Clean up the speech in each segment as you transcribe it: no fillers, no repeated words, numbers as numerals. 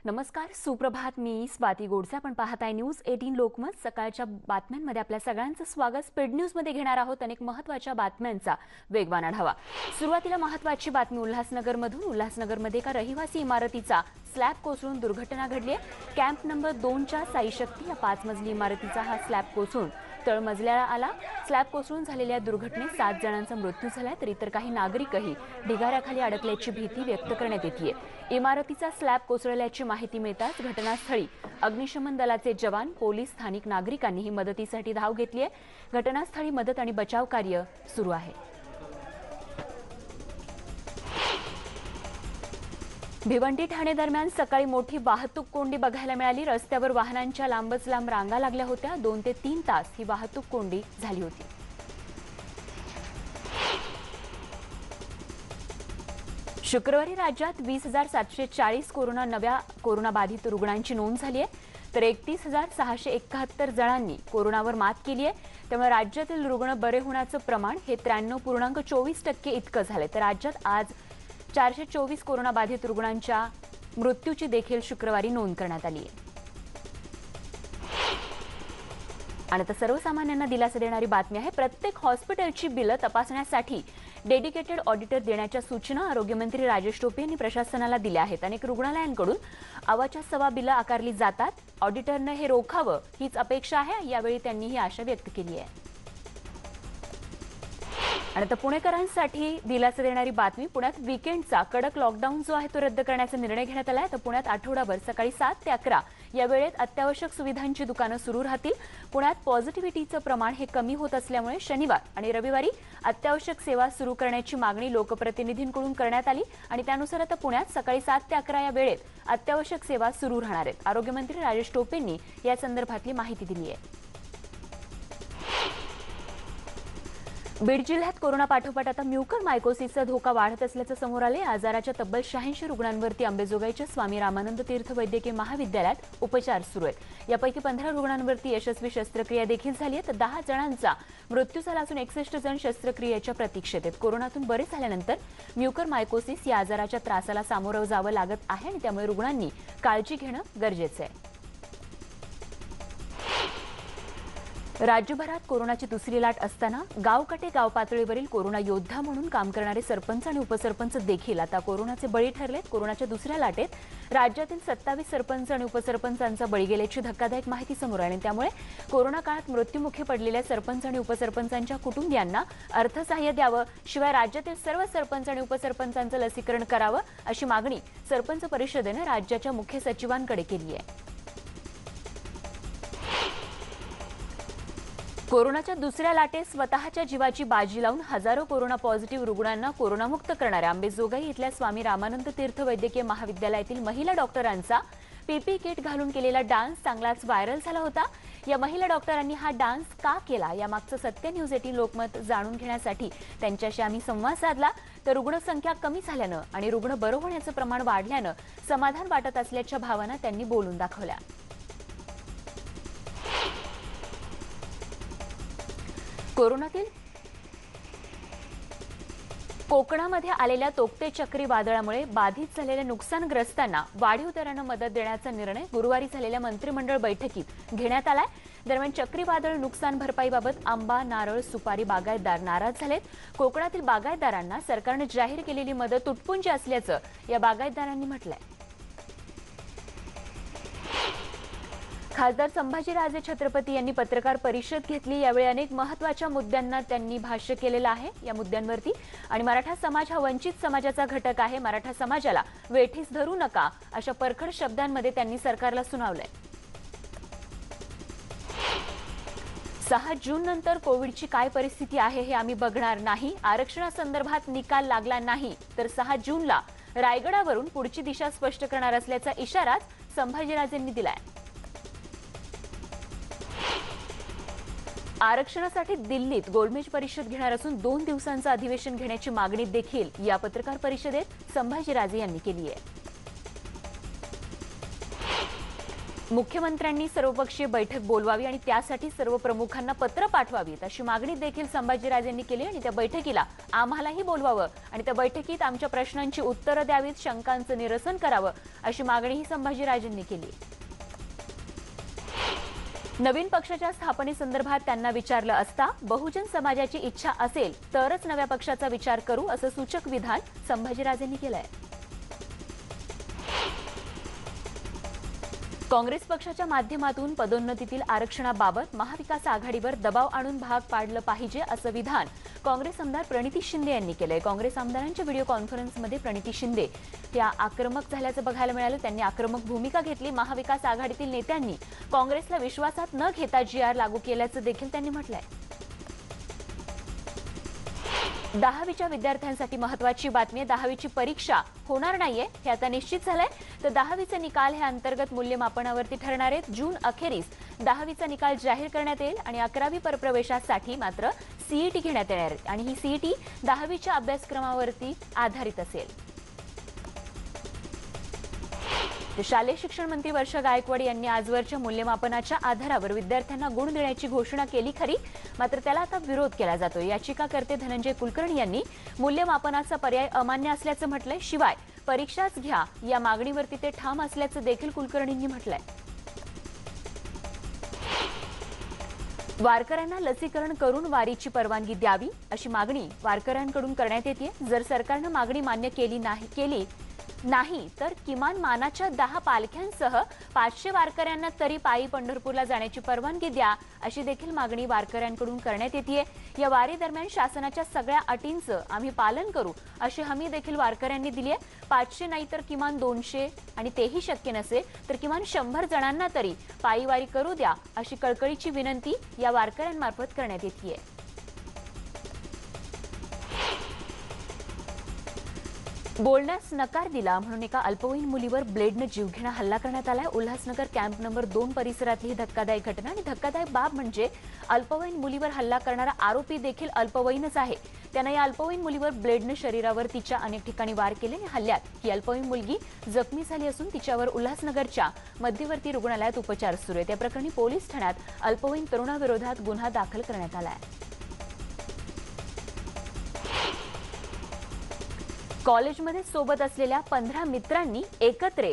नमस्कार, सुप्रभात. मी स्वाती गोडसे. आपण पाहताय न्यूज 18 लोकमत. सकाळच्या बातम्यांमध्ये आपल्या सगळ्यांचं स्वागत. स्पीड न्यूज मध्ये घेणार आहोत अनेक महत्त्वाच्या बातम्यांचा वेगवान आढावा. सुरुवातीला महत्त्वाची बातमी उल्हासनगरमधून. उल्हासनगरमध्ये एका रहिवासी इमारतीचा स्लॅब कोसळून दुर्घटना घडली आहे. कॅम्प नंबर 2च्या साई शक्ती या 5 मजली इमारतीचा हा स्लॅब कोसळून तळमजल्याला आला. स्लॅब कोसळून झालेल्या दुर्घटनेत 7 जणांचा मृत्यू झालाय, तर इतर काही नागरिकही ढिगाऱ्याखाली अडकल्याची भीती व्यक्त करण्यात येते. इमारतीचा स्लॅब कोसळल्याची माहिती मिळताच घटनास्थळी अग्निशमन दलाचे जवान, पोलीस, स्थानिक नागरिकांनीही मदतीसाठी धाव घेतली आहे. घटनास्थळी मदत आणि बचाव कार्य सुरू आहे. भिवंडी ठाणे दरम्यान सकाळी मोठी वाहतूक कोंडी बघायला मिळाली. रस्त्यावर वाहनांच्या लांबच लांब रांगा लागल्या होत्या. 2 ते 3 तास ही वाहतूक कोंडी झाली होती. शुक्रवारी राज्यात 20,740 नव्या कोरोनाबाधित रुग्णांची नोंद झाली आहे, तर 31,671 जणांनी कोरोनावर मात केली आहे. त्यामुळे राज्यातील रुग्ण बरे होण्याचं प्रमाण हे 93.24% इतकं झालं. तर राज्यात आज 424 कोरोनाबाधित रुग्णांच्या मृत्यूची देखील शुक्रवारी नोंद करण्यात आली आहे. आणि आता सर्वसामान्यांना दिलासा देणारी बातमी आहे. प्रत्येक हॉस्पिटलची बिलं तपासण्यासाठी डेडिकेटेड ऑडिटर देण्याच्या सूचना आरोग्यमंत्री राजेश टोपे यांनी प्रशासनाला दिल्या आहेत. अनेक रुग्णालयांकडून अवाच्या सवा बिलं आकारली जातात. ऑडिटरनं हे रोखावं हीच अपेक्षा आहे. यावेळी त्यांनी ही आशा व्यक्त केली आहे. आणि आता पुणेकरांसाठी दिलासा देणारी बातमी. पुण्यात वीकेंडचा कडक लॉकडाऊन जो आहे तो रद्द करण्याचा निर्णय घेण्यात आला आहे. तर पुण्यात आठवडाभर सकाळी 7 ते 11 या वेळेत अत्यावश्यक सुविधांची दुकानं सुरू राहतील. पुण्यात पॉझिटिव्हिटीचं प्रमाण हे कमी होत असल्यामुळे शनिवार आणि रविवारी अत्यावश्यक सेवा सुरू करण्याची मागणी लोकप्रतिनिधींकडून करण्यात आली आणि त्यानुसार आता पुण्यात सकाळी 7 ते 11 या वेळेत अत्यावश्यक सेवा सुरू राहणार आहेत. आरोग्यमंत्री राजेश टोपेंनी या संदर्भातली माहिती दिली आहे. बीड जिल्ह्यात कोरोना पाठोपाठ आता म्युकरमायकोसिसचा धोका वाढत असल्याचं समोर आले. आजाराच्या तब्बल 86 रुग्णांवरती अंबेजोगाईच्या स्वामी रामानंद तीर्थ वैद्यकीय महाविद्यालयात उपचार सुरू आहेत. यापैकी 15 रुग्णांवरती यशस्वी शस्त्रक्रिया देखील झाली आहे. तर 10 जणांचा मृत्यू झाला असून 61 जण शस्त्रक्रियेच्या प्रतीक्षेत आहेत. कोरोनातून बरे झाल्यानंतर म्युकरमायकोसिस या आजाराच्या त्रासाला सामोरं जावं लागत आहे आणि त्यामुळे रुग्णांनी काळजी घेणं गरजेचं आहे. राज्यभरात कोरोनाची दुसरी लाट असताना गावकटे गाव पातळीवरील कोरोना योद्धा म्हणून काम करणारे सरपंच आणि उपसरपंच देखील आता कोरोनाचे बळी ठरलेत. कोरोनाच्या दुसऱ्या लाटेत राज्यातील 27 सरपंच आणि उपसरपंचांचा बळी गेल्याची धक्कादायक माहिती समोर आली. त्यामुळे कोरोना काळात मृत्युमुखी पडलेल्या सरपंच आणि उपसरपंचांच्या कुटुंबियांना अर्थसहाय्य द्यावं, शिवाय राज्यातील सर्व सरपंच आणि उपसरपंचांचं लसीकरण करावं अशी मागणी सरपंच परिषदेनं राज्याच्या मुख्य सचिवांकडे केली आहे. कोरोनाच्या दुसऱ्या लाटेत स्वतःच्या जीवाची बाजी लावून हजारो कोरोना पॉझिटिव्ह रुग्णांना कोरोनामुक्त करणाऱ्या अंबेजोगाई इथल्या स्वामी रामानंद तीर्थ वैद्यकीय महाविद्यालयातील महिला डॉक्टरांचा पीपी किट घालून केलेला डान्स चांगलाच व्हायरल झाला होता. या महिला डॉक्टरांनी हा डान्स का केला यामागचं सत्य न्यूज 18 लोकमत जाणून घेण्यासाठी त्यांच्याशी आम्ही संवाद साधला. तर रुग्णसंख्या कमी झाल्यानं आणि रुग्ण बरं होण्याचं प्रमाण वाढल्यानं समाधान वाटत असल्याच्या भावना त्यांनी बोलून दाखवल्या. कोरोनातील कोकणामध्ये आलेल्या तोक्ते चक्रीवादळामुळे बाधित झालेल्या नुकसानग्रस्तांना वाढीव दरानं मदत देण्याचा निर्णय गुरुवारी झालेल्या मंत्रिमंडळ बैठकीत घेण्यात आलाय. दरम्यान चक्रीवादळ नुकसान भरपाईबाबत आंबा, नारळ, सुपारी बागायतदार नाराज झालेत. कोकणातील बागायतदारांना सरकारने जाहीर केलेली मदत तुटपुंजी असल्याचं या बागायतदारांनी म्हटलंय. खासदार संभाजीराजे छत्रपती यांनी पत्रकार परिषद घेतली. यावेळी अनेक महत्त्वाच्या मुद्द्यांना त्यांनी भाष्य केलेलं आहे. या मुद्द्यांवरती आणि मराठा समाज हा वंचित समाजाचा घटक आहे, मराठा समाजाला वेठीस धरू नका अशा परखड शब्दांमध्ये त्यांनी सरकारला सुनावलंय. 6 जून नंतर कोविडची काय परिस्थिती आहे हे आम्ही बघणार नाही. आरक्षणासंदर्भात निकाल लागला नाही तर 6 जूनला रायगडावरून पुढची दिशा स्पष्ट करणार असल्याचा इशाराच संभाजीराजेंनी दिलाय. आरक्षणासाठी दिल्लीत गोलमेज परिषद घेणार असून 2 दिवसांचं अधिवेशन घेण्याची मागणी देखील या पत्रकार परिषदेत संभाजीराजे यांनी केली आहे. मुख्यमंत्र्यांनी सर्वपक्षीय बैठक बोलवावी आणि त्यासाठी सर्व प्रमुखांना पत्र पाठवावीत अशी मागणी देखील संभाजीराजेंनी केली आणि त्या बैठकीला आम्हालाही बोलवावं आणि त्या बैठकीत आमच्या प्रश्नांची उत्तरं द्यावीत, शंकांचं निरसन करावं अशी मागणीही संभाजीराजेंनी केली. नवीन पक्षाच्या स्थापनेसंदर्भात त्यांना विचारलं असता बहुजन समाजाची इच्छा असेल तरच नव्या पक्षाचा विचार करू असं सूचक विधान संभाजीराजेंनी केलंय. काँग्रेस पक्षाच्या माध्यमातून पदोन्नतीतील आरक्षणाबाबत महाविकास आघाडीवर दबाव आणून भाग पाडलं पाहिजे असं विधान काँग्रेस आमदार प्रणिती शिंदे यांनी केलंय. काँग्रेस आमदारांच्या व्हिडिओ कॉन्फरन्समध्ये प्रणिती शिंदे या आक्रमक झाल्याचं बघायला मिळालं. त्यांनी आक्रमक भूमिका घेतली. महाविकास आघाडीतील नेत्यांनी काँग्रेसला विश्वासात न घेता GR लागू केल्याचं देखील त्यांनी म्हटलंय. 10वीच्या विद्यार्थ्यांसाठी महत्त्वाची बातमी. 10वीची परीक्षा होणार नाहीये हे आता निश्चित झालंय. तर 10वीचे निकाल हे अंतर्गत मूल्यमापनावरती ठरणार आहेत. जून अखेरीस 10वीचा निकाल जाहीर करण्यात येईल आणि 11वी परप्रवेशासाठी मात्र CET घेण्यात येणार आहे आणि ही CET 10वीच्या अभ्यासक्रमावरती आधारित असेल. शालेय शिक्षण मंत्री वर्षा गायकवाड यांनी आजवरच्या मूल्यमापनाच्या आधारावर विद्यार्थ्यांना गुण देण्याची घोषणा केली खरी, मात्र त्याला आता विरोध केला जातोय. याचिकाकर्ते धनंजय कुलकर्णी यांनी मूल्यमापनाचा पर्याय अमान्य असल्याचं म्हटलंय. शिवाय परीक्षाच घ्या या मागणीवरती ते ठाम असल्याचं देखील कुलकर्णींनी म्हटलंय. वारकऱ्यांना लसीकरण करून वारीची परवानगी द्यावी अशी मागणी वारकऱ्यांकडून करण्यात येते. जर सरकारनं मागणी मान्य केली नाही तर किमान मानाच्या 10 पालख्यांसह 500 वारकऱ्यांना तरी पायी पंढरपूरला जाण्याची परवानगी द्या अशी देखील मागणी वारकऱ्यांकडून करण्यात येते. या वारी दरम्यान शासनाच्या सगळ्या अटींचं आम्ही पालन करू अशी हमी देखील वारकऱ्यांनी दिली आहे. 500 नाही तर किमान 200 आणि तेही शक्य नसेल तर किमान 100 जणांना तरी पायी वारी करू द्या अशी कळकळीची विनंती या वारकऱ्यांमार्फत करण्यात येते. बोलण्यास नकार दिला म्हणून एका अल्पवयीन मुलीवर ब्लेडनं जीवघेणा हल्ला करण्यात आलाय. उल्हासनगर कॅम्प नंबर 2 परिसरातली ही धक्कादायक घटना आणि धक्कादायक बाब म्हणजे अल्पवयीन मुलीवर हल्ला करणारा आरोपी देखील अल्पवयीनच आहे. त्यानं या अल्पवयीन मुलीवर ब्लेडनं शरीरावर तिच्या अनेक ठिकाणी वार केले आणि हल्ल्यात ही अल्पवयीन मुलगी जखमी झाली असून तिच्यावर उल्हासनगरच्या मध्यवर्ती रुग्णालयात उपचार सुरू आहेत. या प्रकरणी पोलीस ठाण्यात अल्पवयीन तरुणाविरोधात गुन्हा दाखल करण्यात आला आहे. कॉलेजमध्ये सोबत असलेल्या 15 मित्रांनी एकत्र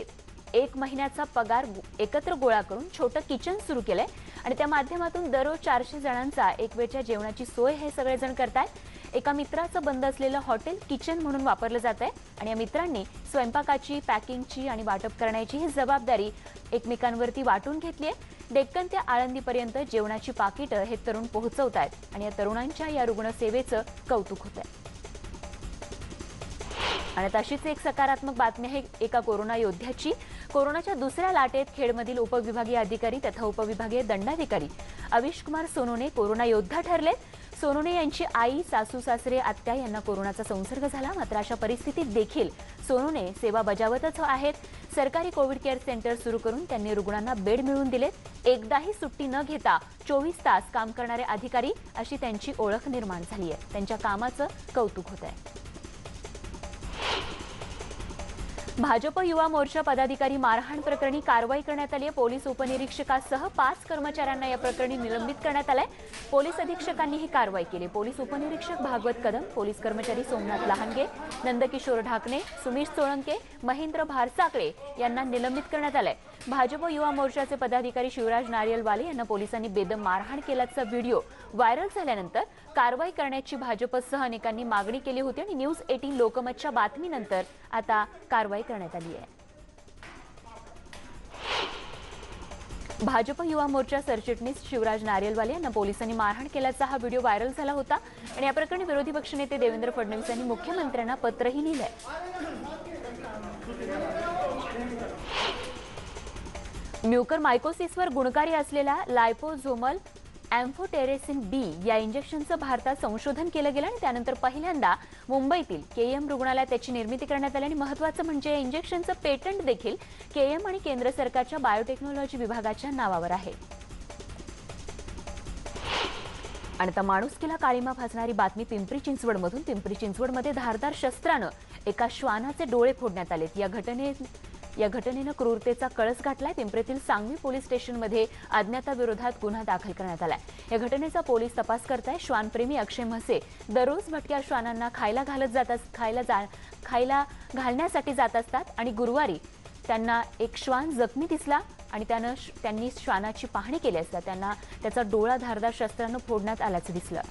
1 महिन्याचा पगार एकत्र गोळा करून छोटं किचन सुरू केलंय आणि त्या माध्यमातून दररोज 400 जणांचा एक वेळच्या जेवणाची सोय हे सगळेजण करतायत. एका मित्राचं बंद असलेलं हॉटेल किचन म्हणून वापरलं जात आहे आणि या मित्रांनी स्वयंपाकाची, पॅकिंगची आणि वाटप करण्याची ही जबाबदारी एकमेकांवरती वाटून घेतली आहे. डेक्कन ते आळंदीपर्यंत जेवणाची पाकिटं हे तरुण पोहोचवतायत आणि या तरुणांच्या या रुग्णसेवेचं कौतुक होत आहे. आणि तशीच एक सकारात्मक बातमी आहे एका कोरोना योद्ध्याची. कोरोनाच्या दुसऱ्या लाटेत खेडमधील उपविभागीय अधिकारी तथा उपविभागीय दंडाधिकारी अविश कुमार सोनोने कोरोना योद्धा ठरले. सोनोने यांची आई, सासू सासरे, आत्या यांना कोरोनाचा संसर्ग झाला. मात्र अशा परिस्थितीत देखील सोनोने सेवा बजावतच आहेत. सरकारी कोविड केअर सेंटर सुरू करून त्यांनी रुग्णांना बेड मिळवून दिलेत. एकदाही सुट्टी न घेता 24 तास काम करणारे अधिकारी अशी त्यांची ओळख निर्माण झाली आहे. त्यांच्या कामाचं कौतुक होत आहे. भाजप युवा मोर्चा पदाधिकारी मारहाण प्रकरणी कारवाई करण्यात आली आहे. पोलीस उपनिरीक्षकासह 5 कर्मचाऱ्यांना या प्रकरणी निलंबित करण्यात आलंय. पोलीस अधीक्षकांनी ही कारवाई केली. पोलीस उपनिरीक्षक भागवत कदम, पोलीस कर्मचारी सोमनाथ लहानगे, नंदकिशोर ढाकणे, सुमीश सोळंके, महेंद्र भारसाकळे यांना निलंबित करण्यात आलंय. भाजप युवा मोर्चाचे पदाधिकारी शिवराज नारियलवाले यांना पोलिसांनी बेदम मारहाण केल्याचा व्हिडिओ व्हायरल झाल्यानंतर कारवाई करण्याची भाजपसह अनेकांनी मागणी केली होती आणि न्यूज 18 लोकमतच्या बातमीनंतर आता कारवाई करण्यात आली आहे. भाजप युवा मोर्चा सरचिटणीस शिवराज नारियलवाले यांना पोलिसांनी मारहाण केल्याचा हा व्हिडिओ व्हायरल झाला होता आणि या प्रकरणी विरोधी पक्षनेते देवेंद्र फडणवीस यांनी मुख्यमंत्र्यांना पत्रही लिहिलंय. म्युकरमायकोसिसवर गुणकारी असलेल्या लायपोझोमल एम्फोटेरेसिन बी या इंजेक्शनचं भारतात संशोधन केलं गेलं आणि त्यानंतर पहिल्यांदा मुंबईतील केएम रुग्णालयात त्याची निर्मिती करण्यात आली आणि महत्त्वाचं म्हणजे या इंजेक्शनचं पेटंट देखील केएम आणि केंद्र सरकारच्या बायोटेक्नॉलॉजी विभागाच्या नावावर आहे. आणि आता माणुसकीला काळीमा फासणारी बातमी पिंपरी चिंचवडमधून. पिंपरी चिंचवडमध्ये धारदार शस्त्रानं एका श्वानाचे डोळे फोडण्यात आलेत. या घटनेत या घटनेनं क्रूरतेचा कळस गाठलाय। पिंपरीतील सांगवी पोलीस स्टेशनमध्ये अज्ञाताविरोधात गुन्हा दाखल करण्यात आलाय। या घटनेचा पोलीस तपास करताय। श्वानप्रेमी अक्षय म्हसे दररोज भटक्या श्वानांना खायला घालण्यासाठी जात असतात आणि गुरुवारी त्यांना एक श्वान जखमी दिसला आणि त्यांनी श्वानाची पाहणी केली असता त्यांना त्याचा डोळा धारदार शस्त्रानं फोडण्यात आल्याचं दिसलं।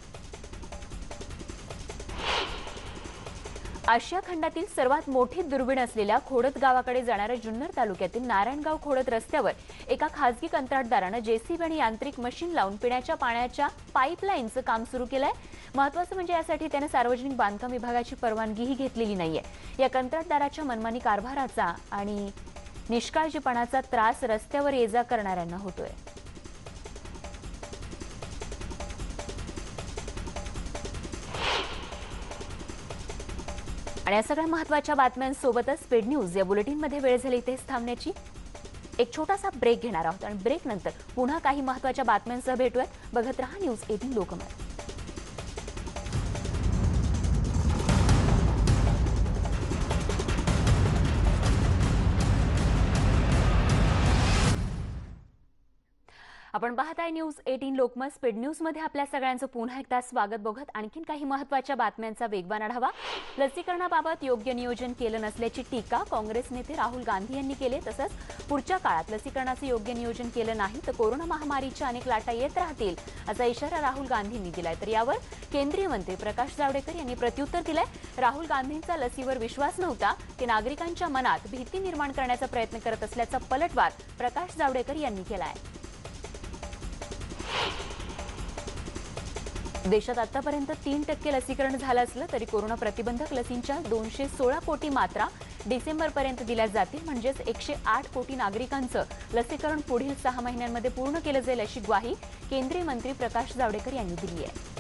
आशिया खंडातील सर्वात मोठी दुर्बीण असलेल्या खोडद गावाकडे जाणाऱ्या जुन्नर तालुक्यातील नारायणगाव खोडद रस्त्यावर एका खासगी कंत्राटदारानं जेसीबी आणि यांत्रिक मशीन लावून पिण्याच्या पाण्याच्या पाईपलाईनचं काम सुरू केलंय। महत्त्वाचं म्हणजे यासाठी त्याने सार्वजनिक बांधकाम विभागाची परवानगीही घेतलेली नाहीये। या कंत्राटदाराच्या मनमानी कारभाराचा आणि निष्काळजीपणाचा त्रास रस्त्यावर ये-जा करणाऱ्यांना होतोय। आणि या सगळ्या महत्त्वाच्या बातम्यांसोबतच स्पीड न्यूज या बुलेटिनमध्ये वेळ झाली इथेच थांबण्याची। एक छोटासा ब्रेक घेणार आहोत आणि ब्रेक नंतर पुन्हा काही महत्त्वाच्या बातम्यांसह भेटूयात। बघत रहा न्यूज 18 लोकमत। आपण पाहताय न्यूज 18 लोकमत। स्पीड न्यूज मध्ये आपल्या सगळ्यांचं पुन्हा एकदा स्वागत। बघत आणखीन काही महत्त्वाच्या बातम्यांचा वेगवान आढावा। लसीकरणाबाबत योग्य नियोजन केलं नसल्याची टीका काँग्रेस नेते राहुल गांधी यांनी केली। तसंच पुढच्या काळात लसीकरणाचं योग्य नियोजन केलं नाही तर कोरोना महामारीच्या अनेक लाटा येत राहतील असा इशारा राहुल गांधींनी दिलाय। तर यावर केंद्रीय मंत्री प्रकाश जावडेकर यांनी प्रत्युत्तर दिलंय। राहुल गांधींचा लसीवर विश्वास नव्हता, ते नागरिकांच्या मनात भीती निर्माण करण्याचा प्रयत्न करत असल्याचा पलटवार प्रकाश जावडेकर यांनी केलाय। देशात आतापर्यंत 3% लसीकरण झालं असलं तरी कोरोना प्रतिबंधक लसींच्या 216 कोटी मात्रा डिसेंबरपर्यंत दिल्या जातील। म्हणजेच 108 कोटी नागरिकांचं लसीकरण पुढील 6 महिन्यांमध्ये पूर्ण केलं जाईल अशी ग्वाही केंद्रीय मंत्री प्रकाश जावडेकर यांनी दिली आहे।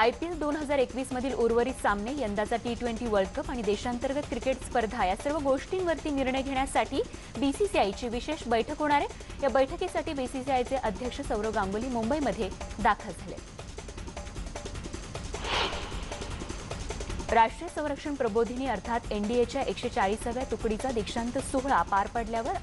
IPL 2021 मधील उर्वरित सामने, यंदाचा T20 वर्ल्ड कप आणि देशांतर्गत क्रिकेट स्पर्धा या सर्व गोष्टींवरती निर्णय घेण्यासाठी BCCIची विशेष बैठक होणार आहे। या बैठकीसाठी BCCIचे अध्यक्ष सौरव गांगुली मुंबईमध्ये दाखल झाले। राष्ट्रीय संरक्षण प्रबोधिनी अर्थात NDAच्या 140व्या तुकडीचा दीक्षांत सोहळा पार पडल्यावर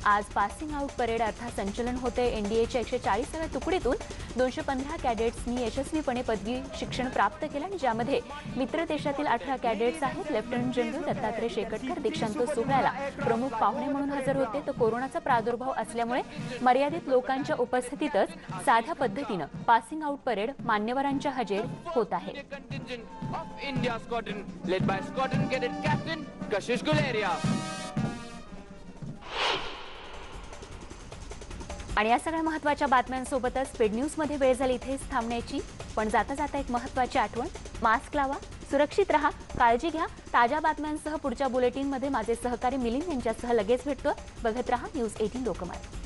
आज पासिंग आउट परेड अर्थात संचलन होते। NDAच्या 140व्या तुकडीतून 215 कॅडेट्सनी यशस्वीपणे पदवी शिक्षण प्राप्त केलं आणि ज्यामध्ये मित्र देशातील 18 कॅडेट्स आहेत। लेफ्टनंट जनरल दत्तात्रय शेकटकर दीक्षांत सोहळ्याला प्रमुख पाहुणे म्हणून हजर होते। तर कोरोनाचा प्रादुर्भाव असल्यामुळे मर्यादित लोकांच्या उपस्थितीतच साध्या पद्धतीनं पासिंग आउट परेड मान्यवरांच्या हजेरीत होत आहे। आणि या सगळ्या महत्त्वाच्या बातम्यांसोबतच स्पीड न्यूजमध्ये वेळ झाली इथेच थांबण्याची। पण जाता जाता एक महत्त्वाची आठवण, मास्क लावा, सुरक्षित रहा, काळजी घ्या। ताज्या बातम्यांसह पुढच्या बुलेटिनमध्ये माझे सहकारी मिलिंद यांच्यासह लगेच भेटतो। बघत रहा न्यूज 18 लोकमत।